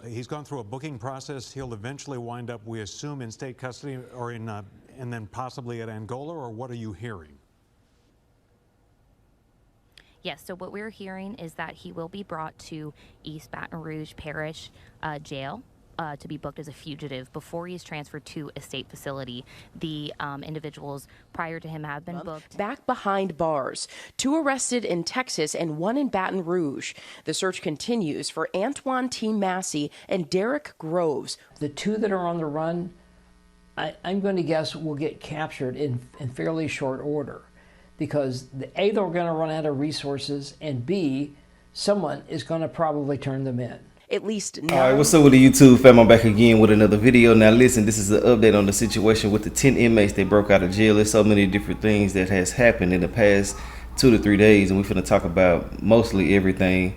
He's gone through a booking process. He'll eventually wind up, we assume, in state custody or and then possibly at Angola, or what are you hearing? Yes, so what we're hearing is that he will be brought to East Baton Rouge Parish Jail to be booked as a fugitive before he's transferred to a state facility. The individuals prior to him have been booked. Back behind bars. 2 arrested in Texas and 1 in Baton Rouge. The search continues for Antoine T. Massey and Derek Groves. The 2 that are on the run, I'm going to guess will get captured in fairly short order. Because A, they're going to run out of resources, and B, someone is going to probably turn them in. At least 9. All right, what's up with the YouTube fam? I'm back again with another video. Now listen, this is an update on the situation with the 10 inmates that broke out of jail. There's so many different things that has happened in the past 2 to 3 days, and we're going to talk about mostly everything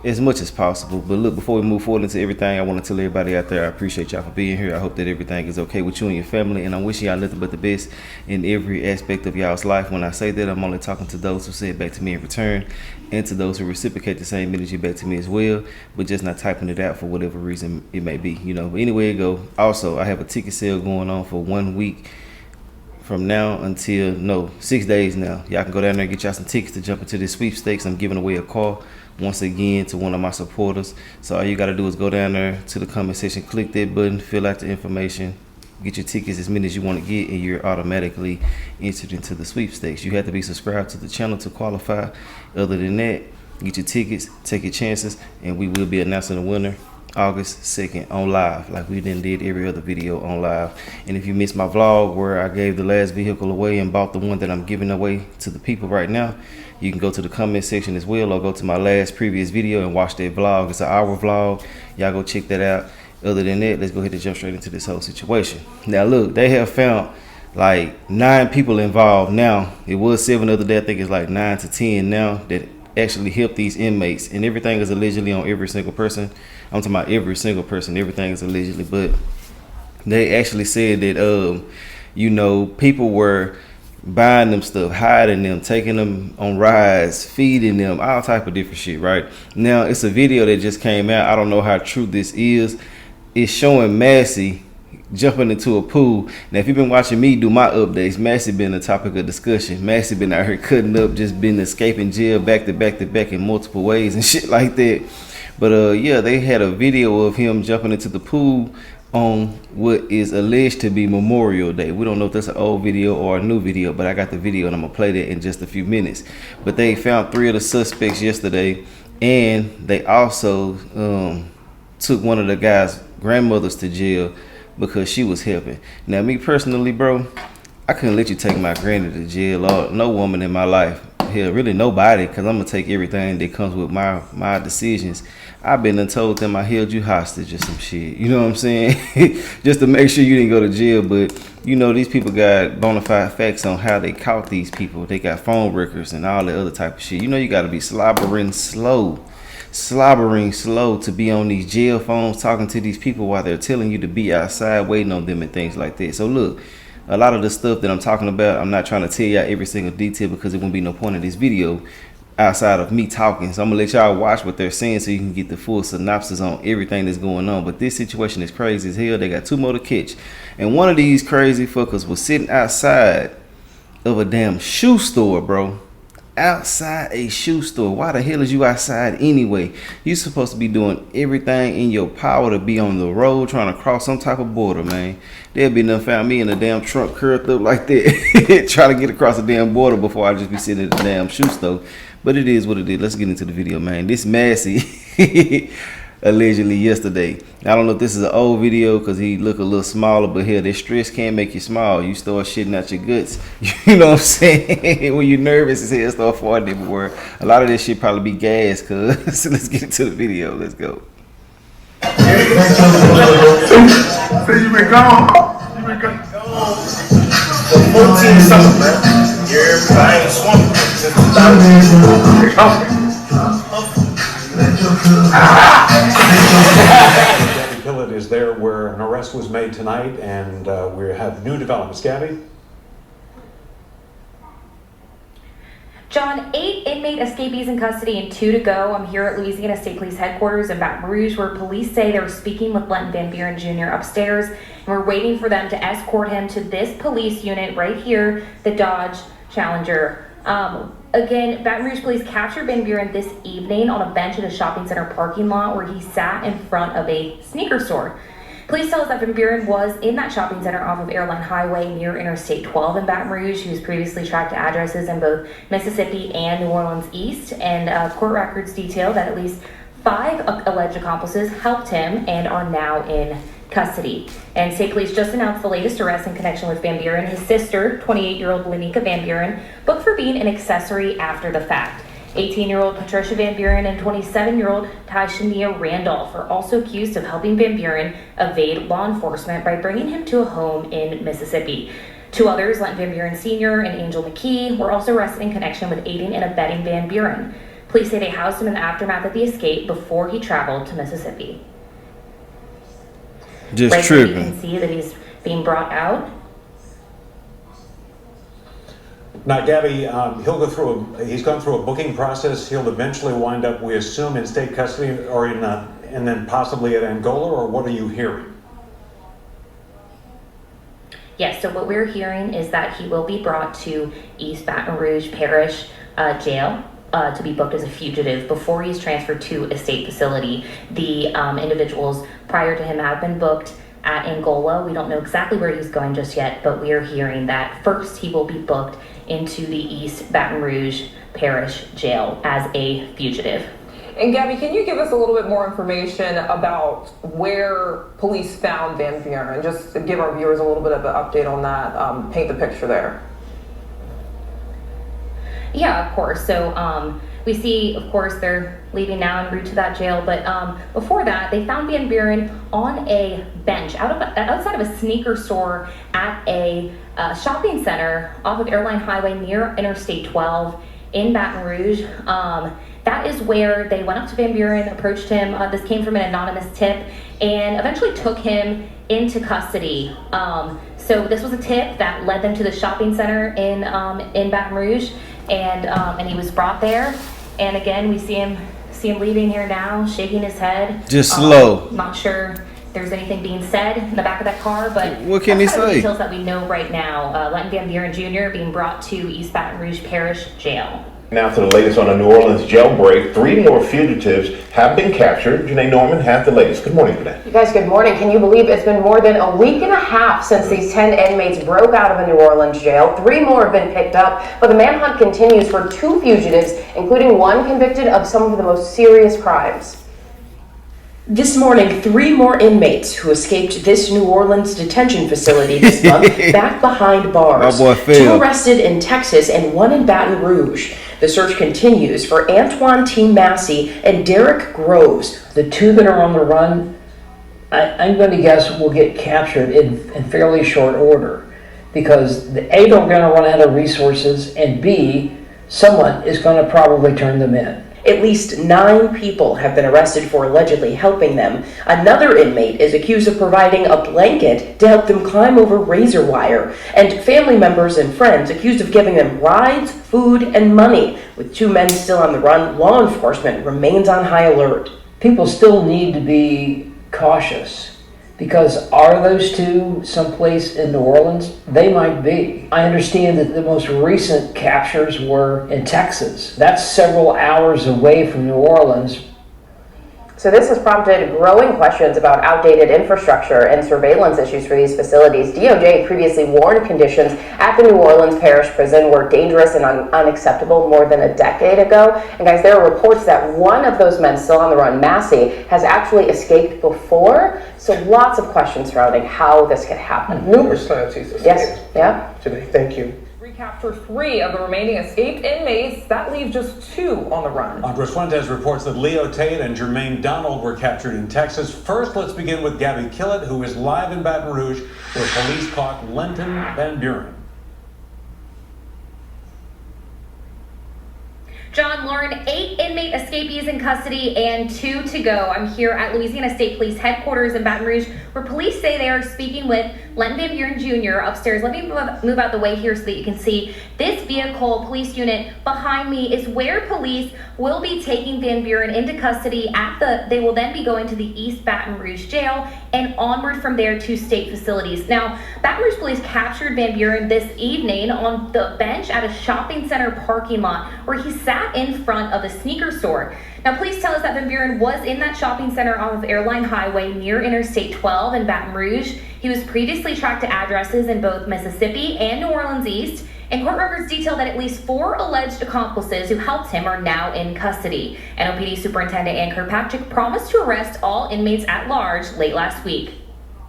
as much as possible. But look, before we move forward into everything, I want to tell everybody out there I appreciate y'all for being here. I hope that everything is okay with you and your family, and I'm wishing y'all nothing but the best in every aspect of y'all's life. When I say that, I'm only talking to those who say it back to me in return, and to those who reciprocate the same energy back to me as well, but just not typing it out for whatever reason it may be, you know. But anyway, it go. Also, I have a ticket sale going on for 1 week from now until 6 days now. Y'all can go down there and get y'all some tickets to jump into this sweepstakes. I'm giving away a car once again to one of my supporters. So all you got to do is go down there to the comment section, click that button, fill out the information, get your tickets as many as you want to get, and you're automatically entered into the sweepstakes. You have to be subscribed to the channel to qualify. Other than that, get your tickets, take your chances, and we will be announcing the winner August 2nd on live, like we did every other video on live. And if you missed my vlog where I gave the last vehicle away and bought the one that I'm giving away to the people right now, you can go to the comment section as well, or go to my last previous video and watch that vlog. It's an hour vlog. Y'all go check that out. Other than that, let's go ahead and jump straight into this whole situation. Now look, they have found like 9 people involved now. It was 7 the other day. I think it's like 9 to 10 now that actually help these inmates, and everything is allegedly on every single person. I'm talking about every single person. Everything is allegedly, but they actually said that you know, people were buying them stuff, hiding them, taking them on rides, feeding them, all type of different shit. Right now, it's a video that just came out. I don't know how true this is. It's showing Massey jumping into a pool. Now, if you've been watching me do my updates, Massey been a topic of discussion. Massey been out here cutting up, just been escaping jail back to back to back in multiple ways and shit like that. But yeah, they had a video of him jumping into the pool on what is alleged to be Memorial Day. We don't know if that's an old video or a new video, but I got the video and I'm gonna play that in just a few minutes. But they found 3 of the suspects yesterday, and they also took one of the guy's grandmothers to jail because she was helping. Now, me personally, bro, I couldn't let you take my granny to jail, or no woman in my life. Hell, really nobody, because I'm gonna take everything that comes with my decisions. I've been told them I held you hostage or some shit, you know what I'm saying? Just to make sure you didn't go to jail. But you know, these people got bona fide facts on how they caught these people. They got phone records and all the other type of shit. You know, you got to be slobbering slow to be on these jail phones talking to these people while they're telling you to be outside waiting on them and things like that. So look, a lot of the stuff that I'm talking about, I'm not trying to tell y'all every single detail because it won't be no point in this video outside of me talking. So I'm gonna let y'all watch what they're saying so you can get the full synopsis on everything that's going on. But this situation is crazy as hell. They got 2 more to catch, and one of these crazy fuckers was sitting outside of a damn shoe store, bro. Outside a shoe store. Why the hell is you outside anyway? You're supposed to be doing everything in your power to be on the road trying to cross some type of border, man. They'll be done found me in a damn trunk curled up like that trying to get across the damn border before I just be sitting at the damn shoe store. But it is what it is. Let's get into the video, man. This Massey allegedly yesterday. I don't know if this is an old video because he look a little smaller, but hell, that stress can make you small. You start shitting out your guts. You know what I'm saying? When you're nervous, his head start farting everywhere. A lot of this shit probably be gas, cuz. So let's get into the video. Let's go. So you been gone? You been gone? For 14 something, man. Yeah, I ain't swamped since 2000. Gabby Pillett is there where an arrest was made tonight, and we have new developments. Gabby? John, 8 inmate escapees in custody and 2 to go. I'm here at Louisiana State Police Headquarters in Baton Rouge, where police say they were speaking with Lenton Van Buren Jr. upstairs, and we're waiting for them to escort him to this police unit right here, the Dodge Challenger. Again, Baton Rouge police captured Van Buren this evening on a bench at a shopping center parking lot where he sat in front of a sneaker store. Police tell us that Van Buren was in that shopping center off of Airline Highway near Interstate 12 in Baton Rouge. He was previously tracked to addresses in both Mississippi and New Orleans East, and court records detail that at least 5 alleged accomplices helped him and are now in custody. And state police just announced the latest arrest in connection with Van Buren. His sister, 28-year-old Lenika Van Buren, booked for being an accessory after the fact. 18-year-old Patricia Van Buren and 27-year-old Tyshania Randolph are also accused of helping Van Buren evade law enforcement by bringing him to a home in Mississippi. 2 others, Lenton Van Buren Sr. and Angel McKee, were also arrested in connection with aiding and abetting Van Buren. Police say they housed him in the aftermath of the escape before he traveled to Mississippi. Just right tripping. You can see that he's being brought out. Now, Gabby, he's gone through a booking process. He'll eventually wind up, we assume, in state custody or and then possibly at Angola, or what are you hearing? Yes, so what we're hearing is that he will be brought to East Baton Rouge Parish Jail to be booked as a fugitive before he's transferred to a state facility. The individuals prior to him have been booked at Angola. We don't know exactly where he's going just yet, but we are hearing that first he will be booked into the East Baton Rouge Parish Jail as a fugitive. And Gabby, can you give us a little bit more information about where police found Van Buren? Just to give our viewers a little bit of an update on that, paint the picture there. Yeah, of course. So we see, of course, they're leaving now en route to that jail. But before that, they found Van Buren on a bench outside of a sneaker store at a shopping center off of Airline Highway near Interstate 12 in Baton Rouge. That is where they went up to Van Buren, approached him. This came from an anonymous tip, and eventually took him into custody. So this was a tip that led them to the shopping center in Baton Rouge, and he was brought there. And again, we see him leaving here now, shaking his head. Just slow. Not sure there's anything being said in the back of that car, but what can he say? Details that we know right now. Lenton Van Buren Jr. being brought to East Baton Rouge Parish Jail. Now to the latest on the New Orleans jailbreak. 3 more fugitives have been captured. Janae Norman has the latest. Good morning, Janae. You guys, good morning. Can you believe it's been more than a week and a half since these 10 inmates broke out of a New Orleans jail? 3 more have been picked up, but the manhunt continues for 2 fugitives, including one convicted of some of the most serious crimes. This morning, 3 more inmates who escaped this New Orleans detention facility this month back behind bars. 2 arrested in Texas and 1 in Baton Rouge. The search continues for Antoine T. Massey and Derek Groves. The 2 that are on the run, I'm going to guess will get captured in fairly short order, because A, they're going to run out of resources, and B, someone is going to probably turn them in. At least 9 people have been arrested for allegedly helping them. Another inmate is accused of providing a blanket to help them climb over razor wire. And family members and friends accused of giving them rides, food, and money. With 2 men still on the run, law enforcement remains on high alert. People still need to be cautious, because are those 2 someplace in New Orleans? They might be. I understand that the most recent captures were in Texas. That's several hours away from New Orleans. So this has prompted growing questions about outdated infrastructure and surveillance issues for these facilities. DOJ previously warned conditions at the New Orleans Parish Prison were dangerous and unacceptable more than a decade ago. And guys, there are reports that one of those men still on the run, Massey, has actually escaped before. So lots of questions surrounding how this could happen. Numerous times he's escaped. Yes, yeah. Today, thank you. Recapture 3 of the remaining escaped inmates. That leaves just 2 on the run. Andres Fuentes reports that Leo Tate and Jermaine Donald were captured in Texas. First, let's begin with Gabby Killett, who is live in Baton Rouge, where police caught Lenton Van Buren. John, Lauren, 8 inmate escapees in custody and 2 to go. I'm here at Louisiana State Police headquarters in Baton Rouge, where police say they are speaking with Lenton Van Buren Jr. upstairs. Let me move out the way here so that you can see this vehicle. Police unit behind me is where police will be taking Van Buren into custody. They will then be going to the East Baton Rouge jail and onward from there to state facilities. Now, Baton Rouge police captured Van Buren this evening on the bench at a shopping center parking lot where he sat in front of a sneaker store. Now, police tell us that Van Buren was in that shopping center off of Airline Highway near Interstate 12 in Baton Rouge. He was previously tracked to addresses in both Mississippi and New Orleans East. And court records detail that at least 4 alleged accomplices who helped him are now in custody. NOPD Superintendent Ann Kirkpatrick promised to arrest all inmates at large late last week.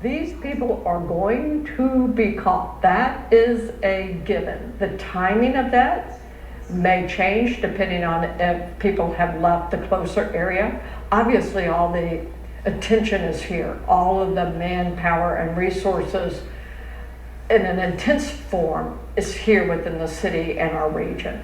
These people are going to be caught. That is a given. The timing of that may change depending on if people have left the closer area. Obviously, all the attention is here. All of the manpower and resources in an intense form is here within the city and our region.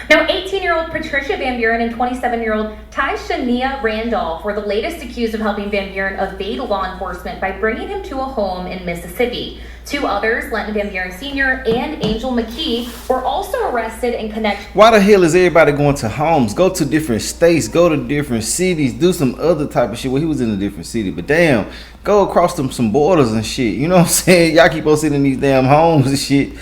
Now, 18-year-old Patricia Van Buren and 27-year-old Tyshania Randolph were the latest accused of helping Van Buren evade law enforcement by bringing him to a home in Mississippi. 2 others, Lenton Van Buren Sr. and Angel McKee, were also arrested in connection. Why the hell is everybody going to homes? Go to different states, go to different cities, do some other type of shit. Well, he was in a different city, but damn, go across some borders and shit. You know what I'm saying? Y'all keep on sitting in these damn homes and shit,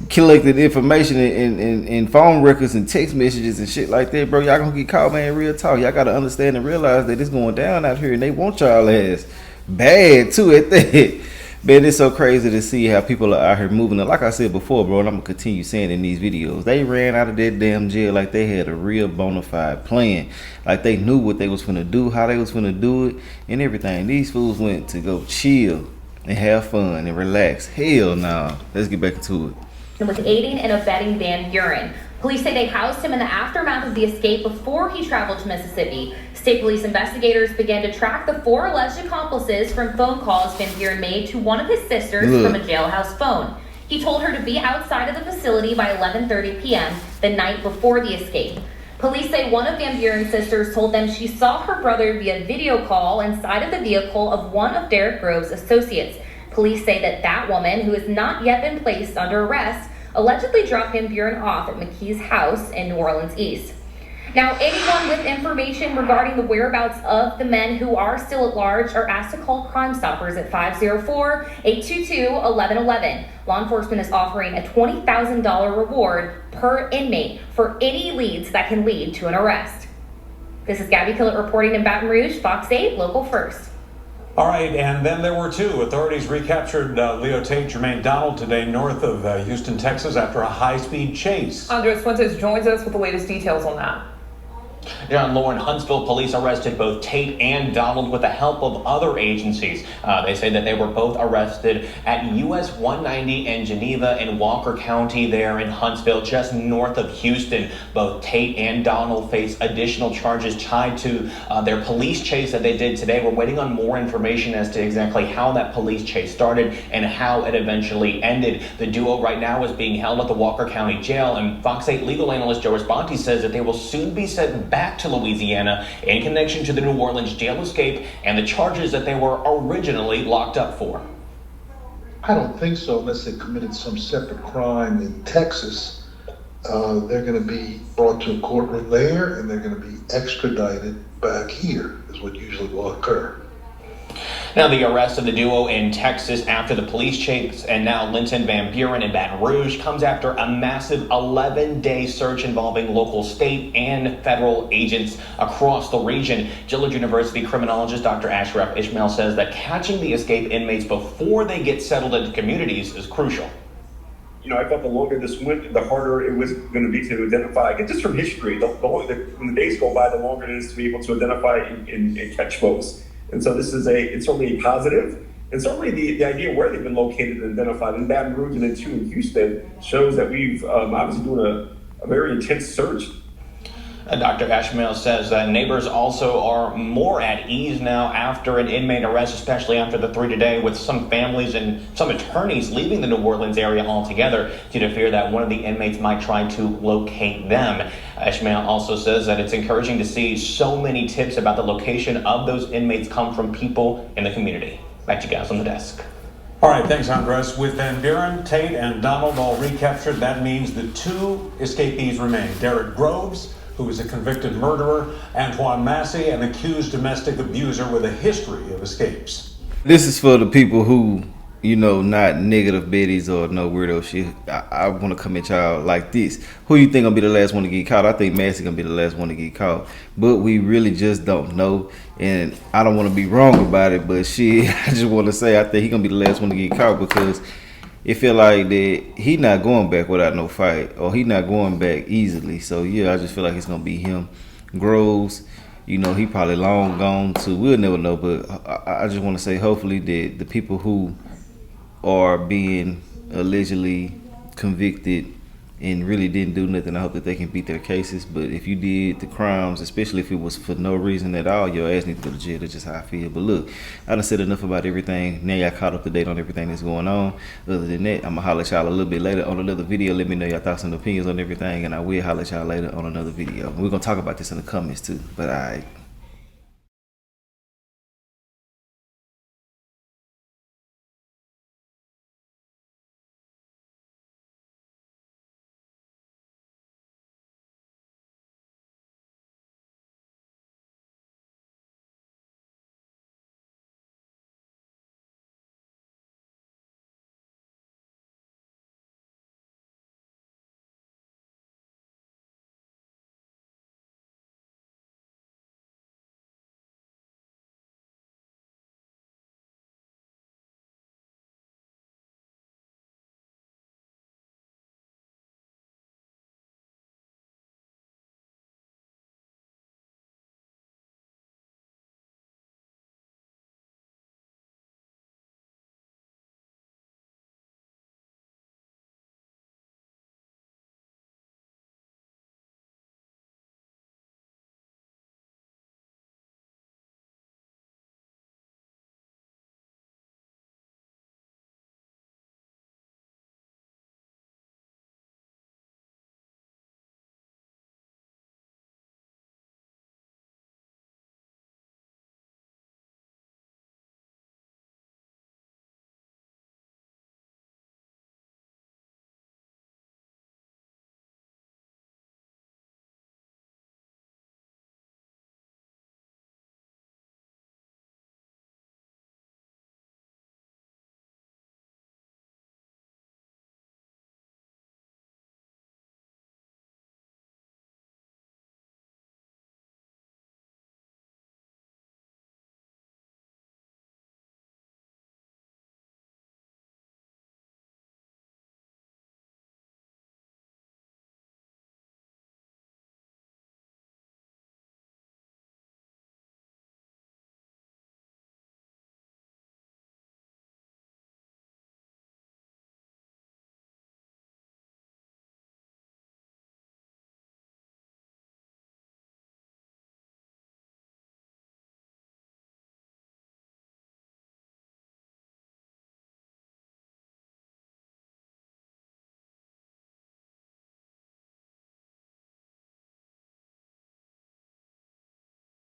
collecting information and phone records and text messages and shit like that, bro. Y'all gonna get caught, man. Real talk. Y'all gotta understand and realize that it's going down out here, and they want y'all ass bad too at that. Man, it's so crazy to see how people are out here moving. And like I said before, bro, and I'm gonna continue saying in these videos, they ran out of that damn jail like they had a real bona fide plan. Like they knew what they was finna do, how they was finna do it, and everything. These fools went to go chill and have fun and relax. Hell nah. Let's get back into it. With aiding and abetting Van Buren. Police say they housed him in the aftermath of the escape before he traveled to Mississippi. State police investigators began to track the 4 alleged accomplices from phone calls Van Buren made to one of his sisters from a jailhouse phone. He told her to be outside of the facility by 11:30 p.m. the night before the escape. Police say one of Van Buren's sisters told them she saw her brother via video call inside of the vehicle of one of Derek Grove's associates. Police say that woman, who has not yet been placed under arrest, allegedly dropped Van Buren off at McKee's house in New Orleans East. Now, anyone with information regarding the whereabouts of the men who are still at large are asked to call Crime Stoppers at 504-822-1111. Law enforcement is offering a $20,000 reward per inmate for any leads that can lead to an arrest. This is Gabby Killett reporting in Baton Rouge, Fox 8, Local First. All right, and then there were 2. Authorities recaptured Leo Tate, Jermaine Donald today north of Houston, Texas after a high-speed chase. Andres Fuentes joins us with the latest details on that. John, Lauren, Huntsville police arrested both Tate and Donald with the help of other agencies. They say that they were both arrested at US 190 in Geneva and Walker County there in Huntsville, just north of Houston. Both Tate and Donald face additional charges tied to their police chase that they did today. We're waiting on more information as to exactly how that police chase started and how it eventually ended. The duo right now is being held at the Walker County Jail, and Fox 8 legal analyst Joe Responti says that they will soon be sent back to Louisiana in connection to the New Orleans jail escape and the charges that they were originally locked up for. I don't think so, unless they committed some separate crime in Texas. They're going to be brought to a courtroom there, and they're going to be extradited back here, is what usually will occur. Now, the arrest of the duo in Texas after the police chase, and now Lenton Van Buren in Baton Rouge, comes after a massive 11-day search involving local, state, and federal agents across the region. Gillard University criminologist Dr. Ashraf Ishmael says that catching the escaped inmates before they get settled into communities is crucial. You know, I thought the longer this went, the harder it was going to be to identify. Just from history, when the days go by, the longer it is to be able to identify and catch folks. And so this is it's certainly a positive, and certainly the idea where they've been located and identified in Baton Rouge and then 2 in Houston shows that we've obviously doing a very intense search. Dr. Ashmael says that neighbors also are more at ease now after an inmate arrest, especially after the 3 today, with some families and some attorneys leaving the New Orleans area altogether due to fear that one of the inmates might try to locate them. Ashmael also says that it's encouraging to see so many tips about the location of those inmates come from people in the community. Back to you guys on the desk. All right, thanks, Andres. With Van Buren, Tate, and Donald all recaptured, that means the 2 escapees remain. Derek Groves, who is a convicted murderer, Antoine Massey, an accused domestic abuser with a history of escapes. This is for the people who, you know, not negative biddies or no weirdo shit. I want to come at y'all like this. Who you think gonna be the last one to get caught? I think Massey gonna be the last one to get caught. But we really just don't know. And I don't want to be wrong about it, but shit, I just want to say I think he gonna be the last one to get caught because it feel like that he not going back without no fight, or he not going back easily. So yeah, I just feel like it's gonna be him. Groves, you know, he probably long gone too. We'll never know, but I just want to say hopefully that the people who are being allegedly convicted and really didn't do nothing, I hope that they can beat their cases. But if you did the crimes, especially if it was for no reason at all, your ass needs to go to jail. That's just how I feel. But look, I done said enough about everything. Now y'all caught up to date on everything that's going on. Other than that, I'm gonna holler at y'all a little bit later on another video. Let me know your thoughts and opinions on everything, and I will holler at y'all later on another video. We're gonna talk about this in the comments too. But alright.